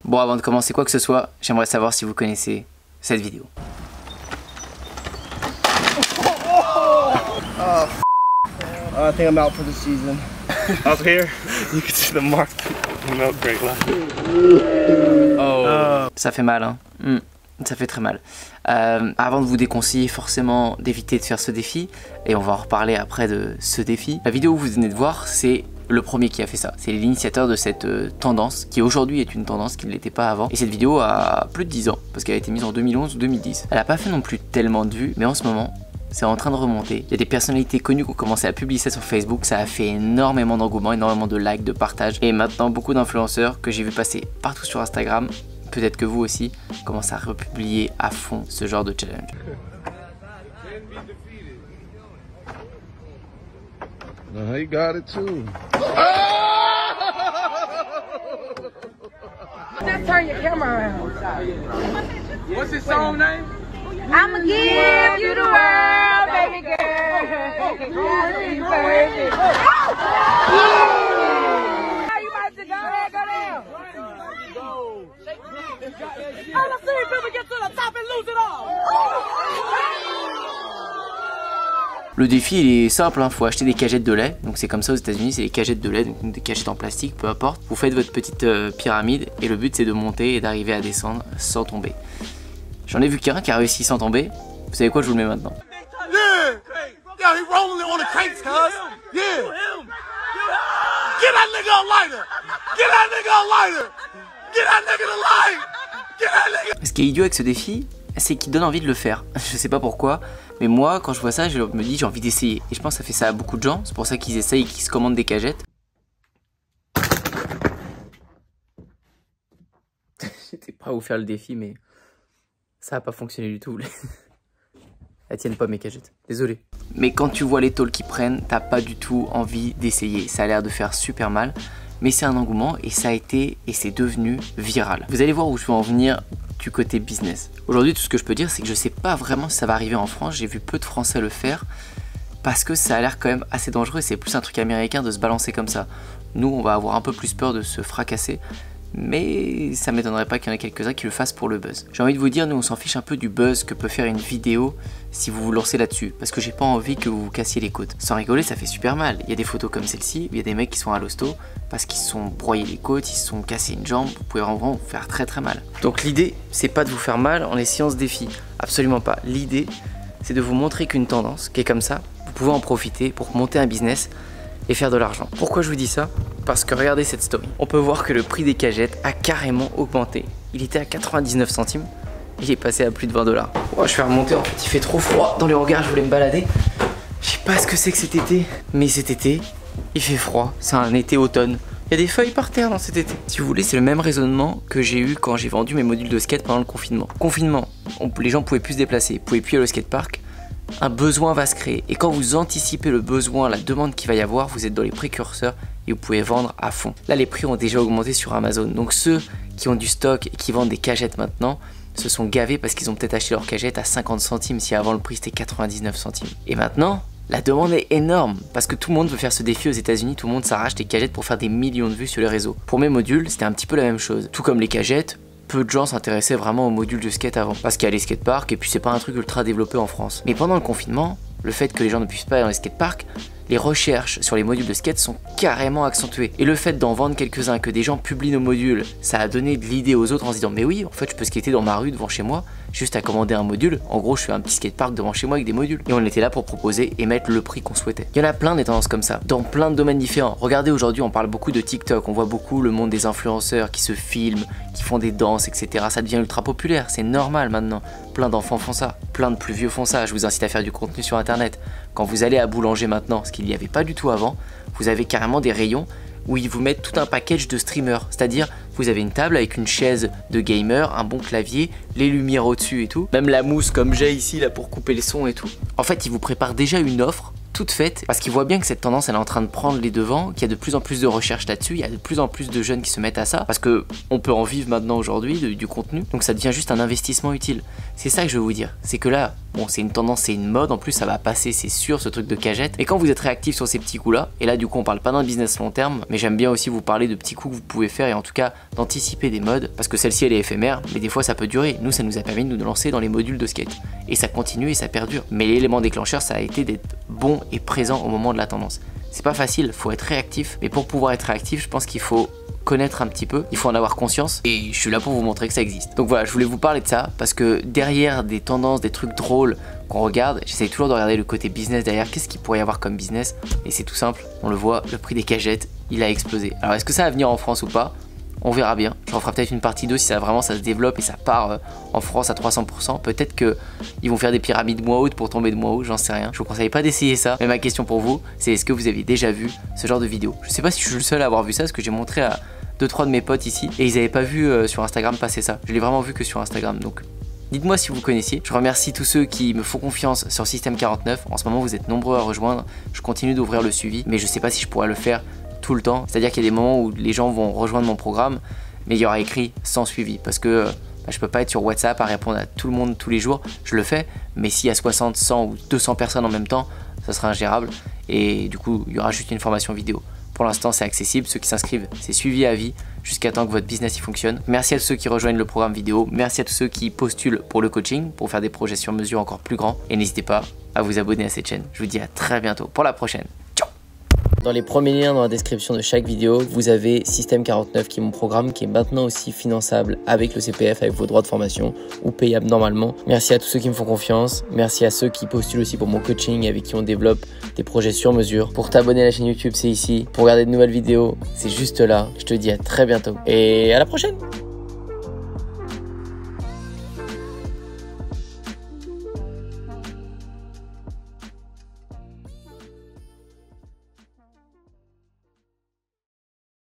Bon, avant de commencer quoi que ce soit, j'aimerais savoir si vous connaissez cette vidéo. I think I'm out for the season. Up here, you can see the mark. Milk crate left. Oh. Ça fait mal, hein. Ça fait très mal. Avant de vous déconseiller forcément d'éviter de faire ce défi, et on va en reparler après de ce défi, la vidéo que vous venez de voir, c'est le premier qui a fait ça. C'est l'initiateur de cette tendance, qui aujourd'hui est une tendance qui ne l'était pas avant. Et cette vidéo a plus de 10 ans, parce qu'elle a été mise en 2011 ou 2010. Elle n'a pas fait non plus tellement de vues, mais en ce moment, c'est en train de remonter. Il y a des personnalités connues qui ont commencé à publier ça sur Facebook. Ça a fait énormément d'engouement, énormément de likes, de partages. Et maintenant, beaucoup d'influenceurs que j'ai vu passer partout sur Instagram, peut-être que vous aussi, commencent à republier à fond ce genre de challenge. He got it too. Just turn your camera around. What's his song name? I'ma give you the world, baby girl. How you about to go ahead, go down? I done seen people get to the top and lose it all. Le défi il est simple, hein. Faut acheter des cagettes de lait, donc c'est comme ça aux États-Unis, c'est des cagettes de lait, donc des cagettes en plastique, peu importe. Vous faites votre petite pyramide et le but c'est de monter et d'arriver à descendre sans tomber. J'en ai vu qu'un qui a réussi sans tomber. Vous savez quoi, je vous le mets maintenant. Yeah, he rolling it on the crates, cuz. Yeah. Get that nigga a lighter. Get that nigga a lighter. Get that nigga the light. Get that nigga. Ce qui est idiot avec ce défi, c'est qu'il donne envie de le faire. Je sais pas pourquoi, mais moi, quand je vois ça, je me dis j'ai envie d'essayer. Et je pense que ça fait ça à beaucoup de gens. C'est pour ça qu'ils essayent et qu'ils se commandent des cagettes. J'étais prêt à vous faire le défi, mais ça a pas fonctionné du tout. Elles tiennent pas mes cagettes, désolé. Mais quand tu vois les tôles qui prennent, t'as pas du tout envie d'essayer. Ça a l'air de faire super mal, mais c'est un engouement et ça a été et c'est devenu viral. Vous allez voir où je veux en venir du côté business. Aujourd'hui, tout ce que je peux dire, c'est que je sais pas vraiment si ça va arriver en France. J'ai vu peu de Français le faire parce que ça a l'air quand même assez dangereux et c'est plus un truc américain de se balancer comme ça. Nous, on va avoir un peu plus peur de se fracasser. Mais ça m'étonnerait pas qu'il y en ait quelques-uns qui le fassent pour le buzz. J'ai envie de vous dire, nous on s'en fiche un peu du buzz que peut faire une vidéo si vous vous lancez là-dessus. Parce que j'ai pas envie que vous vous cassiez les côtes. Sans rigoler, ça fait super mal. Il y a des photos comme celle-ci, il y a des mecs qui sont à l'hosto parce qu'ils se sont broyés les côtes, ils se sont cassés une jambe. Vous pouvez vraiment vous faire très très mal. Donc l'idée, c'est pas de vous faire mal en essayant ce défi. Absolument pas. L'idée, c'est de vous montrer qu'une tendance qui est comme ça, vous pouvez en profiter pour monter un business et faire de l'argent. Pourquoi je vous dis ça? Parce que regardez cette story. On peut voir que le prix des cagettes a carrément augmenté. Il était à 99 centimes. Il est passé à plus de 20 $. Oh, je vais remonter, en fait il fait trop froid dans les hangars, je voulais me balader. Je sais pas ce que c'est que cet été, mais cet été, il fait froid. C'est un été-automne. Il y a des feuilles par terre dans cet été. Si vous voulez, c'est le même raisonnement que j'ai eu quand j'ai vendu mes modules de skate pendant le confinement. Confinement, les gens pouvaient plus se déplacer, ils pouvaient plus aller au skatepark. Un besoin va se créer et quand vous anticipez le besoin, la demande qu'il va y avoir, vous êtes dans les précurseurs et vous pouvez vendre à fond. Là, les prix ont déjà augmenté sur Amazon, donc ceux qui ont du stock et qui vendent des cagettes maintenant se sont gavés parce qu'ils ont peut-être acheté leur cagette à 50 centimes si avant le prix c'était 99 centimes. Et maintenant, la demande est énorme parce que tout le monde veut faire ce défi aux États-Unis, tout le monde s'arrache des cagettes pour faire des millions de vues sur les réseaux. Pour mes modules, c'était un petit peu la même chose, tout comme les cagettes. Peu de gens s'intéressaient vraiment aux modules de skate avant parce qu'il y a les skateparks et puis c'est pas un truc ultra développé en France. Mais pendant le confinement, le fait que les gens ne puissent pas aller dans les skateparks, les recherches sur les modules de skate sont carrément accentuées. Et le fait d'en vendre quelques-uns, que des gens publient nos modules, ça a donné de l'idée aux autres en se disant mais oui, en fait je peux skater dans ma rue devant chez moi, juste à commander un module. En gros, je fais un petit skatepark devant chez moi avec des modules. Et on était là pour proposer et mettre le prix qu'on souhaitait. Il y en a plein des tendances comme ça, dans plein de domaines différents. Regardez, aujourd'hui on parle beaucoup de TikTok, on voit beaucoup le monde des influenceurs qui se filment, qui font des danses, etc. Ça devient ultra populaire, c'est normal maintenant. Plein d'enfants font ça, plein de plus vieux font ça. Je vous incite à faire du contenu sur internet. Quand vous allez à Boulanger maintenant, ce qu'il n'y avait pas du tout avant, vous avez carrément des rayons où ils vous mettent tout un package de streamers. C'est-à-dire, vous avez une table avec une chaise de gamer, un bon clavier, les lumières au-dessus et tout. Même la mousse comme j'ai ici là pour couper les sons et tout. En fait, ils vous préparent déjà une offre toute faite parce qu'ils voient bien que cette tendance elle est en train de prendre les devants, qu'il y a de plus en plus de recherches là-dessus, il y a de plus en plus de jeunes qui se mettent à ça parce que on peut en vivre maintenant aujourd'hui du contenu, donc ça devient juste un investissement utile. C'est ça que je veux vous dire, c'est que là Bon, c'est une tendance, c'est une mode, en plus ça va passer, c'est sûr, ce truc de cagette. Mais quand vous êtes réactif sur ces petits coups là, et là du coup on parle pas d'un business long terme, mais j'aime bien aussi vous parler de petits coups que vous pouvez faire et en tout cas d'anticiper des modes, parce que celle-ci elle est éphémère, mais des fois ça peut durer. Nous ça nous a permis de nous lancer dans les modules de skate. Et ça continue et ça perdure. Mais l'élément déclencheur ça a été d'être bon et présent au moment de la tendance. C'est pas facile, faut être réactif, mais pour pouvoir être réactif, je pense qu'il faut connaître un petit peu, il faut en avoir conscience et je suis là pour vous montrer que ça existe. Donc voilà, je voulais vous parler de ça parce que derrière des tendances, des trucs drôles qu'on regarde, j'essaye toujours de regarder le côté business derrière, qu'est-ce qu'il pourrait y avoir comme business, et c'est tout simple, on le voit, le prix des cagettes, il a explosé. Alors est-ce que ça va venir en France ou pas? On verra bien, je referai peut-être une partie 2 si ça vraiment ça se développe et ça part en France à 300%. Peut-être qu'ils vont faire des pyramides moins hautes pour tomber de moins haut, j'en sais rien. Je vous conseille pas d'essayer ça. Mais ma question pour vous, c'est est-ce que vous avez déjà vu ce genre de vidéo? Je sais pas si je suis le seul à avoir vu ça, parce que j'ai montré à 2-3 de mes potes ici et ils n'avaient pas vu sur Instagram passer ça. Je l'ai vraiment vu que sur Instagram, donc dites-moi si vous connaissiez. Je remercie tous ceux qui me font confiance sur Système 49. En ce moment, vous êtes nombreux à rejoindre. Je continue d'ouvrir le suivi, mais je sais pas si je pourrais le faire tout le temps. C'est-à-dire qu'il y a des moments où les gens vont rejoindre mon programme, mais il y aura écrit sans suivi parce que je peux pas être sur WhatsApp à répondre à tout le monde tous les jours. Je le fais, mais s'il y a 60, 100 ou 200 personnes en même temps, ça sera ingérable et du coup, il y aura juste une formation vidéo. Pour l'instant, c'est accessible. Ceux qui s'inscrivent, c'est suivi à vie jusqu'à temps que votre business y fonctionne. Merci à tous ceux qui rejoignent le programme vidéo. Merci à tous ceux qui postulent pour le coaching, pour faire des projets sur mesure encore plus grands. Et n'hésitez pas à vous abonner à cette chaîne. Je vous dis à très bientôt pour la prochaine. Ciao! Dans les premiers liens dans la description de chaque vidéo, vous avez Système 49 qui est mon programme qui est maintenant aussi finançable avec le CPF, avec vos droits de formation ou payable normalement. Merci à tous ceux qui me font confiance. Merci à ceux qui postulent aussi pour mon coaching avec qui on développe des projets sur mesure. Pour t'abonner à la chaîne YouTube, c'est ici. Pour regarder de nouvelles vidéos, c'est juste là. Je te dis à très bientôt et à la prochaine!